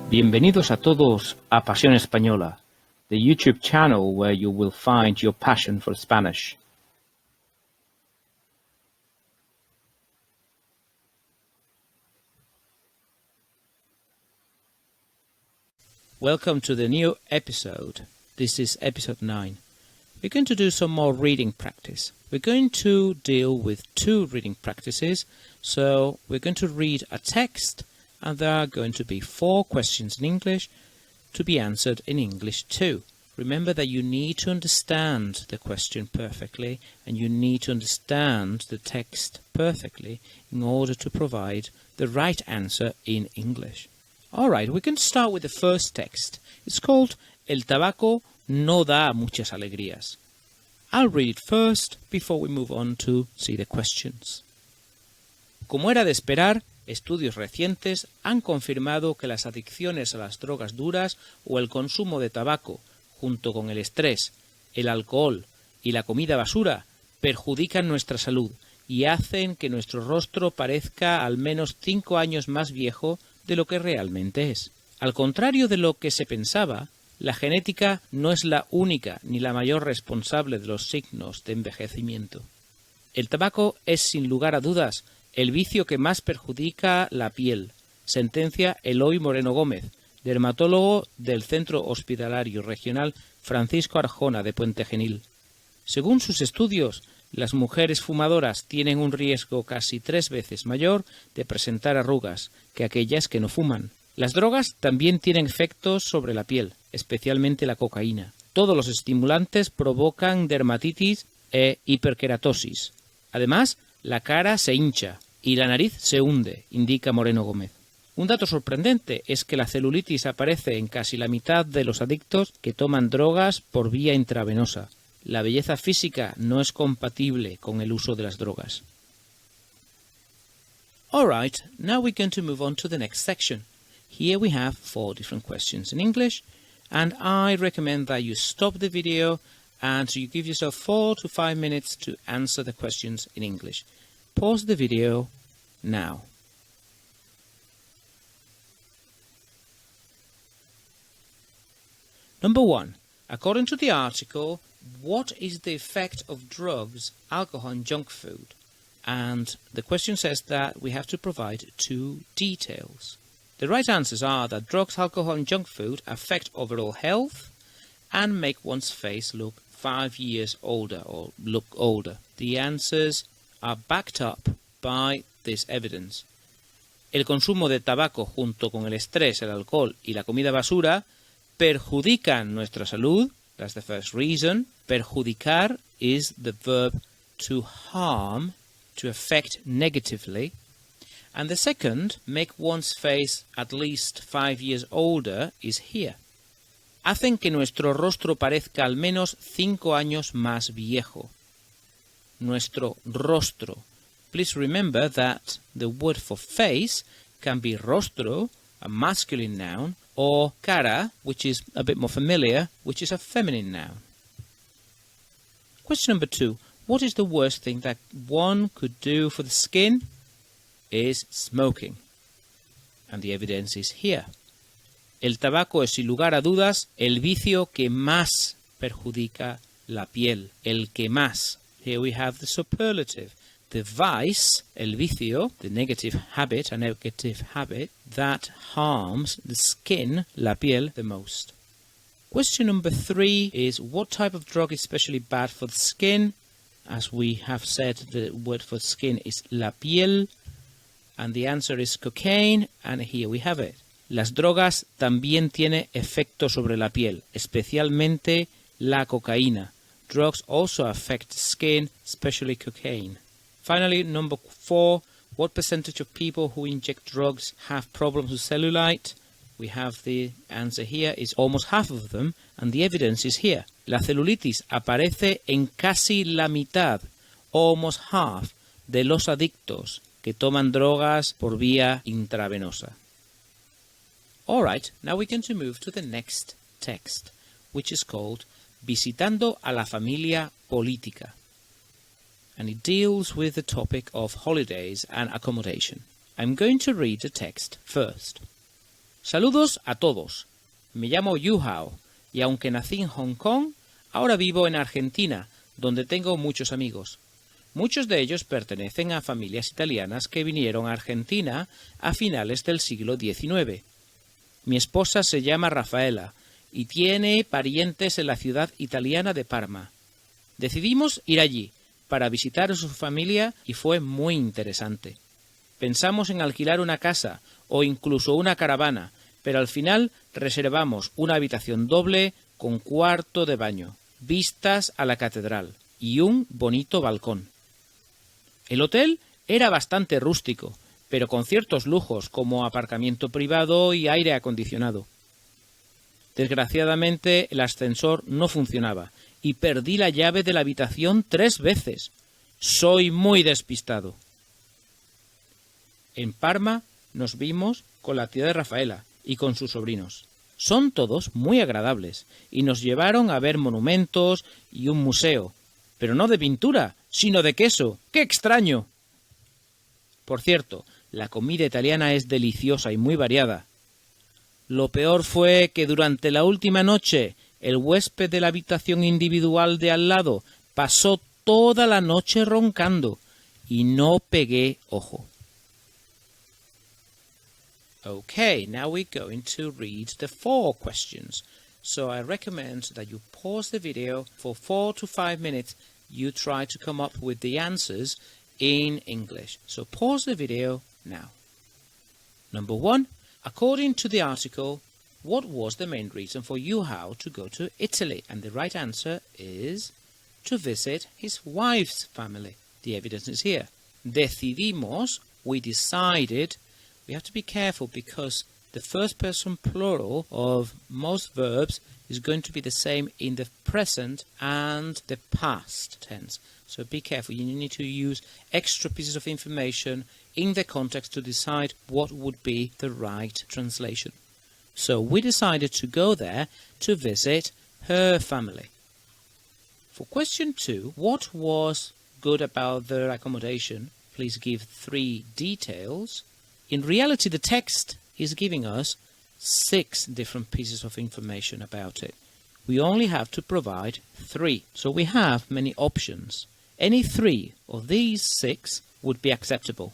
Bienvenidos a todos a Pasión Española, the YouTube channel where you will find your passion for Spanish. Welcome to the new episode. This is episode 9. We're going to do some more reading practice. We're going to deal with 2 reading practices. So we're going to read a text and there are going to be 4 questions in English to be answered in English too. Remember that you need to understand the question perfectly and you need to understand the text perfectly in order to provide the right answer in English. Alright, we're going to start with the first text. It's called El tabaco no da muchas alegrías. I'll read it first before we move on to see the questions. Como era de esperar, estudios recientes han confirmado que las adicciones a las drogas duras o el consumo de tabaco, junto con el estrés, el alcohol y la comida basura, perjudican nuestra salud y hacen que nuestro rostro parezca al menos 5 años más viejo de lo que realmente es. Al contrario de lo que se pensaba, la genética no es la única ni la mayor responsable de los signos de envejecimiento. El tabaco es, sin lugar a dudas, el vicio que más perjudica la piel, sentencia Eloy Moreno Gómez, dermatólogo del Centro Hospitalario Regional Francisco Arjona de Puente Genil. Según sus estudios, las mujeres fumadoras tienen un riesgo casi 3 veces mayor de presentar arrugas que aquellas que no fuman. Las drogas también tienen efectos sobre la piel, especialmente la cocaína. Todos los estimulantes provocan dermatitis e hiperkeratosis. Además, la cara se hincha y la nariz se hunde, indica Moreno Gómez. Un dato sorprendente es que la celulitis aparece en casi la mitad de los adictos que toman drogas por vía intravenosa. La belleza física no es compatible con el uso de las drogas. Alright, now we're going to move on to the next section. Here we have 4 different questions in English, and I recommend that you stop the video and you give yourself 4 to 5 minutes to answer the questions in English. Pause the video now. Number 1. According to the article, what is the effect of drugs, alcohol and junk food? And the question says that we have to provide 2 details. The right answers are that drugs, alcohol and junk food affect overall health and make one's face look 5 years older or look older. The answers are backed up by this evidence. El consumo de tabaco junto con el estrés, el alcohol y la comida basura perjudican nuestra salud. That's the first reason. Perjudicar is the verb to harm, to affect negatively. And the second, make one's face at least 5 years older, is here. Hacen que nuestro rostro parezca al menos 5 años más viejo. Nuestro rostro. Please remember that the word for face can be rostro, a masculine noun, or cara, which is a bit more familiar, which is a feminine noun. Question number 2. What is the worst thing that one could do for the skin? Is smoking. And the evidence is here. El tabaco es, sin lugar a dudas, el vicio que más perjudica la piel. El que más. Here we have the superlative. The vice, el vicio, the negative habit, a negative habit, that harms the skin, la piel, the most. Question number 3 is, what type of drug is especially bad for the skin? As we have said, the word for skin is la piel, and the answer is cocaine, and here we have it. Las drogas también tienen efecto sobre la piel, especialmente la cocaína. Drugs also affect skin, especially cocaine. Finally, number 4, what percentage of people who inject drugs have problems with cellulite? We have the answer here is almost half of them, and the evidence is here. La celulitis aparece en casi la mitad, almost half, de los adictos que toman drogas por vía intravenosa. Alright, now we're going to move to the next text, which is called Visitando a la familia política. And it deals with the topic of holidays and accommodation. I'm going to read the text first. Saludos a todos. Me llamo Yu Hao y aunque nací en Hong Kong, ahora vivo en Argentina, donde tengo muchos amigos. Muchos de ellos pertenecen a familias italianas que vinieron a Argentina a finales del siglo XIX. Mi esposa se llama Rafaela y tiene parientes en la ciudad italiana de Parma. Decidimos ir allí para visitar a su familia y fue muy interesante. Pensamos en alquilar una casa o incluso una caravana, pero al final reservamos una habitación doble con cuarto de baño, vistas a la catedral y un bonito balcón. El hotel era bastante rústico, pero con ciertos lujos como aparcamiento privado y aire acondicionado. Desgraciadamente el ascensor no funcionaba y perdí la llave de la habitación 3 veces. Soy muy despistado. En Parma nos vimos con la tía de Rafaela y con sus sobrinos. Son todos muy agradables y nos llevaron a ver monumentos y un museo, pero no de pintura, sino de queso. ¡Qué extraño! Por cierto, la comida italiana es deliciosa y muy variada. Lo peor fue que durante la última noche el huésped de la habitación individual de al lado pasó toda la noche roncando y no pegué ojo. Okay, now we're going to read the 4 questions. So I recommend that you pause the video for 4 to 5 minutes. You try to come up with the answers in English. So pause the video now. Number 1. According to the article, what was the main reason for Yu Hao to go to Italy? And the right answer is to visit his wife's family. The evidence is here. Decidimos, we decided. We have to be careful because the first person plural of most verbs is going to be the same in the present and the past tense. So be careful. You need to use extra pieces of information in the context to decide what would be the right translation. So we decided to go there to visit her family. For question 2, what was good about their accommodation? Please give 3 details. In reality, the text is giving us 6 different pieces of information about it. We only have to provide 3, so we have many options. Any 3 of these 6 would be acceptable.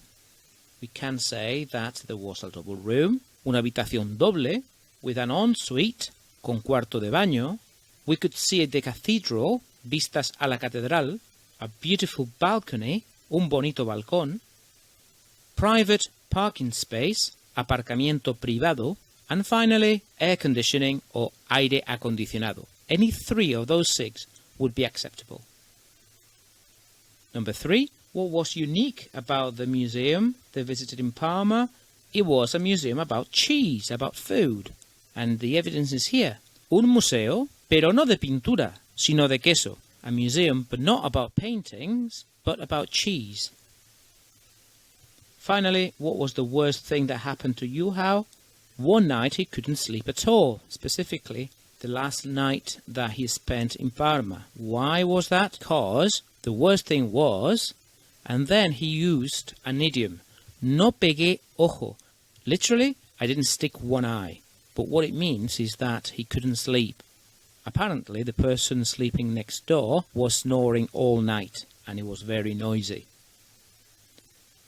We can say that there was a double room, una habitación doble, with an ensuite, con cuarto de baño. We could see the cathedral, vistas a la catedral, a beautiful balcony, un bonito balcón, private parking space, aparcamiento privado, and finally, air conditioning or aire acondicionado. Any 3 of those 6 would be acceptable. Number 3, what was unique about the museum they visited in Parma? It was a museum about cheese, about food. And the evidence is here. Un museo, pero no de pintura, sino de queso. A museum, but not about paintings, but about cheese. Finally, what was the worst thing that happened to Yu Hao? One night he couldn't sleep at all, specifically the last night that he spent in Parma. Why was that? Because the worst thing was, and then he used an idiom, no pegué ojo. Literally, I didn't stick one eye. But what it means is that he couldn't sleep. Apparently, the person sleeping next door was snoring all night, and it was very noisy.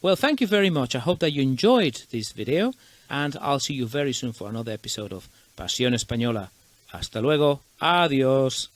Well, thank you very much. I hope that you enjoyed this video, and I'll see you very soon for another episode of Pasión Española. Hasta luego. Adiós.